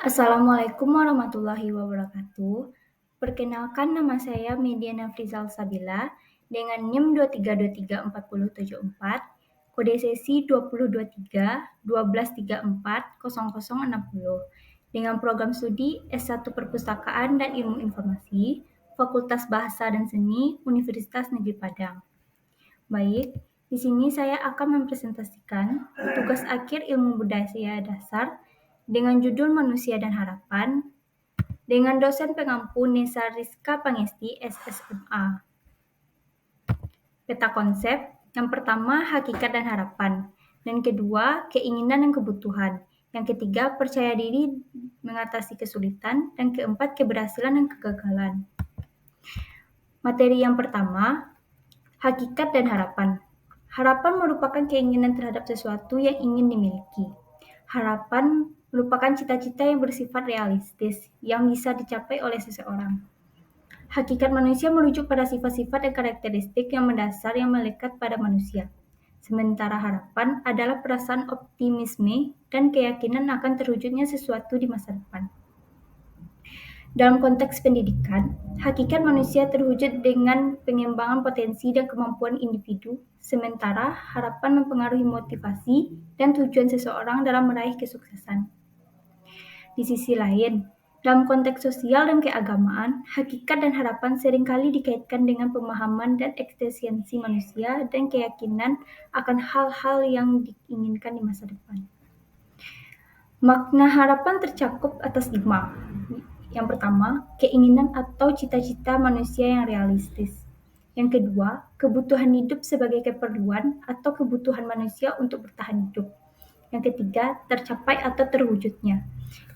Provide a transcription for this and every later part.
Assalamualaikum warahmatullahi wabarakatuh. Perkenalkan, nama saya Mediana Frizal Sabila dengan NIM 23234074, kode sesi 2023-1234-0060 dengan program studi S1 Perpustakaan dan Ilmu Informasi, Fakultas Bahasa dan Seni, Universitas Negeri Padang. Baik, di sini saya akan mempresentasikan tugas akhir ilmu budaya dasar dengan judul Manusia dan Harapan dengan dosen pengampu Nesa Rizka Pangesti, SSMA. Peta konsep, yang pertama hakikat dan harapan, dan kedua keinginan dan kebutuhan, yang ketiga percaya diri mengatasi kesulitan, dan keempat keberhasilan dan kegagalan. Materi yang pertama, hakikat dan harapan. Harapan merupakan keinginan terhadap sesuatu yang ingin dimiliki. Harapan merupakan cita-cita yang bersifat realistis, yang bisa dicapai oleh seseorang. Hakikat manusia merujuk pada sifat-sifat dan karakteristik yang mendasar yang melekat pada manusia. Sementara harapan adalah perasaan optimisme dan keyakinan akan terwujudnya sesuatu di masa depan. Dalam konteks pendidikan, hakikat manusia terwujud dengan pengembangan potensi dan kemampuan individu, sementara harapan mempengaruhi motivasi dan tujuan seseorang dalam meraih kesuksesan. Di sisi lain, dalam konteks sosial dan keagamaan, hakikat dan harapan seringkali dikaitkan dengan pemahaman dan eksistensi manusia dan keyakinan akan hal-hal yang diinginkan di masa depan. Makna harapan tercakup atas 5. Yang pertama, keinginan atau cita-cita manusia yang realistis. Yang kedua, kebutuhan hidup sebagai keperluan atau kebutuhan manusia untuk bertahan hidup. Yang ketiga, tercapai atau terwujudnya.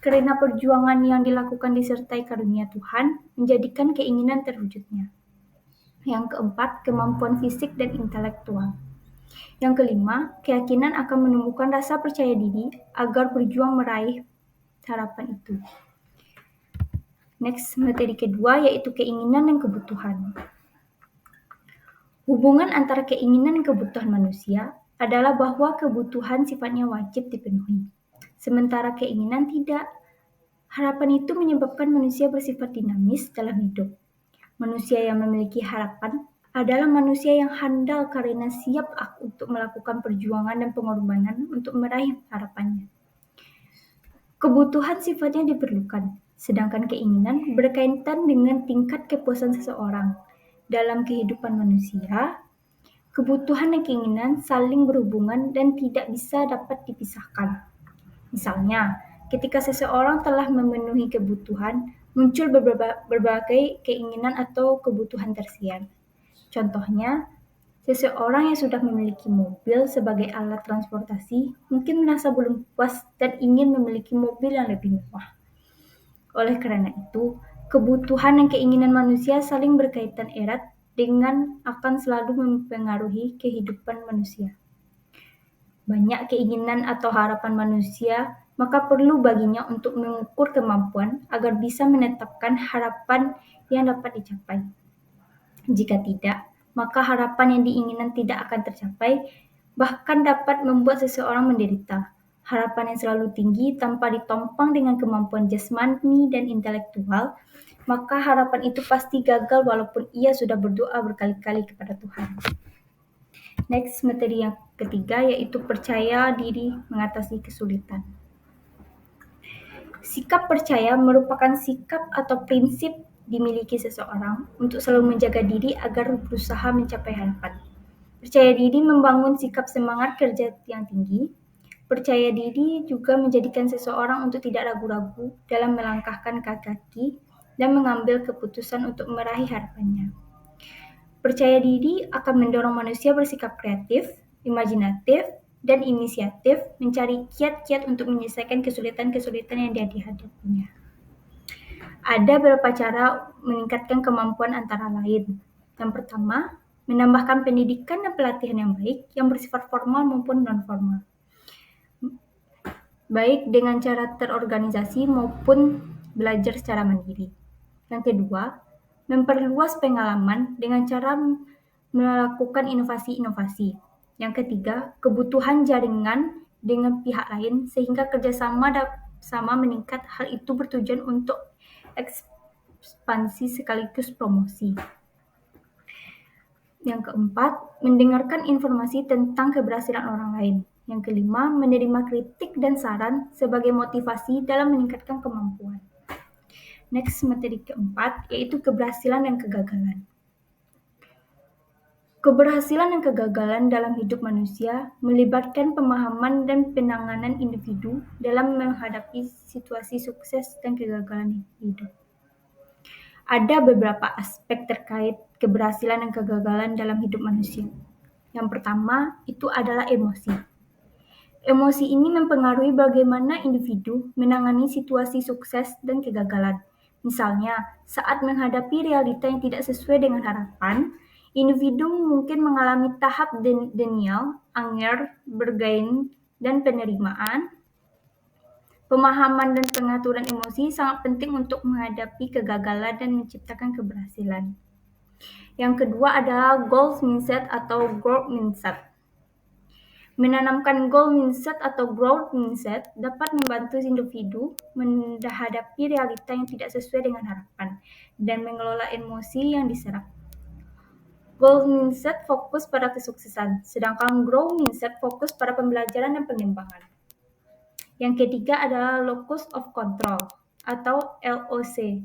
Karena perjuangan yang dilakukan disertai karunia Tuhan, menjadikan keinginan terwujudnya. Yang keempat, kemampuan fisik dan intelektual. Yang kelima, keyakinan akan menumbuhkan rasa percaya diri agar berjuang meraih harapan itu. Next, materi kedua yaitu keinginan dan kebutuhan. Hubungan antara keinginan dan kebutuhan manusia adalah bahwa kebutuhan sifatnya wajib dipenuhi, sementara keinginan tidak. Harapan itu menyebabkan manusia bersifat dinamis dalam hidup. Manusia yang memiliki harapan adalah manusia yang handal karena siap untuk melakukan perjuangan dan pengorbanan untuk meraih harapannya. Kebutuhan sifatnya diperlukan, sedangkan keinginan berkaitan dengan tingkat kepuasan seseorang. Dalam kehidupan manusia, kebutuhan dan keinginan saling berhubungan dan tidak bisa dapat dipisahkan. Misalnya, ketika seseorang telah memenuhi kebutuhan, muncul berbagai keinginan atau kebutuhan tersier. Contohnya, seseorang yang sudah memiliki mobil sebagai alat transportasi mungkin merasa belum puas dan ingin memiliki mobil yang lebih mewah. Oleh karena itu, kebutuhan dan keinginan manusia saling berkaitan erat dengan akan selalu mempengaruhi kehidupan manusia. Banyak keinginan atau harapan manusia, maka perlu baginya untuk mengukur kemampuan agar bisa menetapkan harapan yang dapat dicapai. Jika tidak, maka harapan yang diinginkan tidak akan tercapai, bahkan dapat membuat seseorang menderita. Harapan yang selalu tinggi tanpa ditopang dengan kemampuan jasmani dan intelektual, maka harapan itu pasti gagal walaupun ia sudah berdoa berkali-kali kepada Tuhan. Next, materi yang ketiga yaitu percaya diri mengatasi kesulitan. Sikap percaya merupakan sikap atau prinsip dimiliki seseorang untuk selalu menjaga diri agar berusaha mencapai harapan. Percaya diri membangun sikap semangat kerja yang tinggi. Percaya diri juga menjadikan seseorang untuk tidak ragu-ragu dalam melangkahkan kaki dan mengambil keputusan untuk meraih harapannya. Percaya diri akan mendorong manusia bersikap kreatif, imajinatif, dan inisiatif mencari kiat-kiat untuk menyelesaikan kesulitan-kesulitan yang dihadapinya. Ada beberapa cara meningkatkan kemampuan antara lain. Yang pertama, menambahkan pendidikan dan pelatihan yang baik yang bersifat formal maupun non-formal. Baik dengan cara terorganisasi maupun belajar secara mandiri. Yang kedua, memperluas pengalaman dengan cara melakukan inovasi-inovasi. Yang ketiga, kebutuhan jaringan dengan pihak lain sehingga kerjasama sama meningkat. Hal itu bertujuan untuk ekspansi sekaligus promosi. Yang keempat, mendengarkan informasi tentang keberhasilan orang lain. Yang kelima, menerima kritik dan saran sebagai motivasi dalam meningkatkan kemampuan. Next, materi keempat, yaitu keberhasilan dan kegagalan. Keberhasilan dan kegagalan dalam hidup manusia melibatkan pemahaman dan penanganan individu dalam menghadapi situasi sukses dan kegagalan hidup. Ada beberapa aspek terkait keberhasilan dan kegagalan dalam hidup manusia. Yang pertama, itu adalah emosi. Emosi ini mempengaruhi bagaimana individu menangani situasi sukses dan kegagalan. Misalnya, saat menghadapi realita yang tidak sesuai dengan harapan, individu mungkin mengalami tahap denial, anger, bergain, dan penerimaan. Pemahaman dan pengaturan emosi sangat penting untuk menghadapi kegagalan dan menciptakan keberhasilan. Yang kedua adalah goal mindset atau growth mindset. Menanamkan goal mindset atau growth mindset dapat membantu individu menghadapi realita yang tidak sesuai dengan harapan dan mengelola emosi yang diserap. Goal mindset fokus pada kesuksesan, sedangkan growth mindset fokus pada pembelajaran dan pengembangan. Yang ketiga adalah locus of control atau LOC.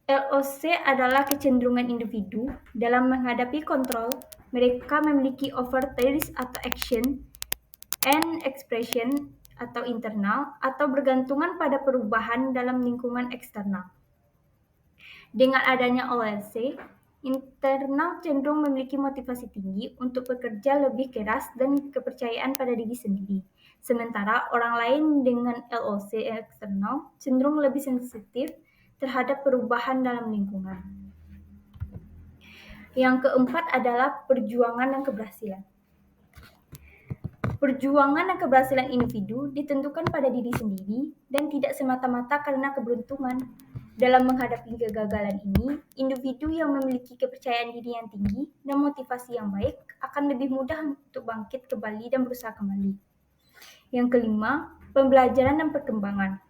LOC adalah kecenderungan individu dalam menghadapi kontrol. Mereka memiliki overtures atau action and expression atau internal atau bergantungan pada perubahan dalam lingkungan eksternal. Dengan adanya OLC, internal cenderung memiliki motivasi tinggi untuk bekerja lebih keras dan kepercayaan pada diri sendiri. Sementara orang lain dengan LOC eksternal cenderung lebih sensitif terhadap perubahan dalam lingkungan. Yang keempat adalah perjuangan dan keberhasilan. Perjuangan dan keberhasilan individu ditentukan pada diri sendiri dan tidak semata-mata karena keberuntungan. Dalam menghadapi kegagalan ini, individu yang memiliki kepercayaan diri yang tinggi dan motivasi yang baik akan lebih mudah untuk bangkit kembali dan berusaha kembali. Yang kelima, pembelajaran dan perkembangan.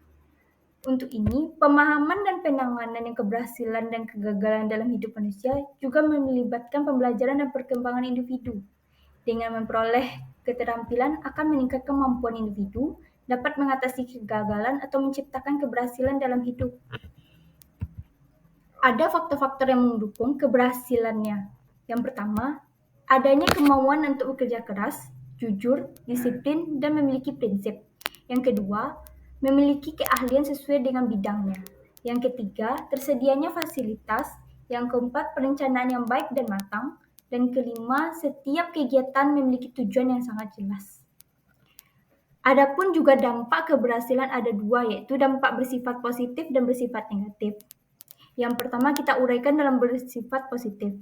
Untuk ini, pemahaman dan penanganan yang keberhasilan dan kegagalan dalam hidup manusia juga melibatkan pembelajaran dan perkembangan individu. Dengan memperoleh keterampilan akan meningkat kemampuan individu, dapat mengatasi kegagalan atau menciptakan keberhasilan dalam hidup. Ada faktor-faktor yang mendukung keberhasilannya. Yang pertama, adanya kemauan untuk bekerja keras, jujur, disiplin, dan memiliki prinsip. Yang kedua, memiliki keahlian sesuai dengan bidangnya. Yang ketiga, tersedianya fasilitas. Yang keempat, perencanaan yang baik dan matang. Dan kelima, setiap kegiatan memiliki tujuan yang sangat jelas. Adapun juga dampak keberhasilan ada dua, yaitu dampak bersifat positif dan bersifat negatif. Yang pertama kita uraikan dalam bersifat positif.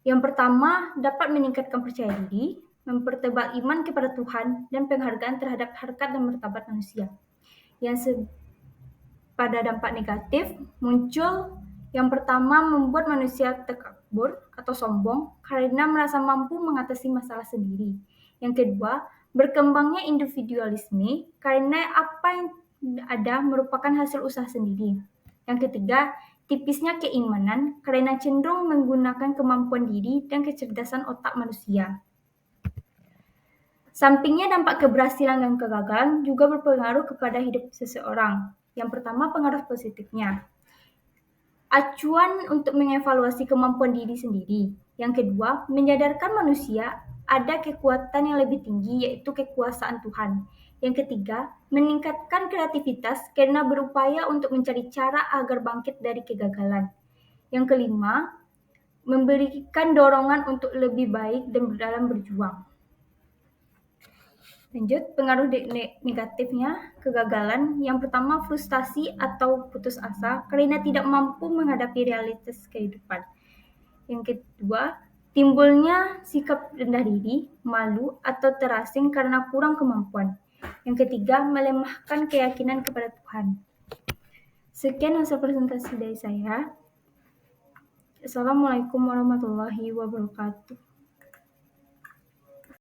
Yang pertama dapat meningkatkan percaya diri, mempertebal iman kepada Tuhan, dan penghargaan terhadap harkat dan martabat manusia. Pada dampak negatif muncul yang pertama membuat manusia takabur atau sombong karena merasa mampu mengatasi masalah sendiri. Yang kedua, berkembangnya individualisme karena apa yang ada merupakan hasil usaha sendiri. Yang ketiga, tipisnya keimanan karena cenderung menggunakan kemampuan diri dan kecerdasan otak manusia. Sampingnya dampak keberhasilan dan kegagalan juga berpengaruh kepada hidup seseorang. Yang pertama, pengaruh positifnya. Acuan untuk mengevaluasi kemampuan diri sendiri. Yang kedua, menyadarkan manusia ada kekuatan yang lebih tinggi yaitu kekuasaan Tuhan. Yang ketiga, meningkatkan kreativitas karena berupaya untuk mencari cara agar bangkit dari kegagalan. Yang kelima, memberikan dorongan untuk lebih baik dan dalam berjuang. Lanjut, pengaruh negatifnya kegagalan. Yang pertama, frustasi atau putus asa karena tidak mampu menghadapi realitas kehidupan. Yang kedua, timbulnya sikap rendah diri, malu, atau terasing karena kurang kemampuan. Yang ketiga, melemahkan keyakinan kepada Tuhan. Sekian hasil presentasi dari saya. Assalamualaikum warahmatullahi wabarakatuh.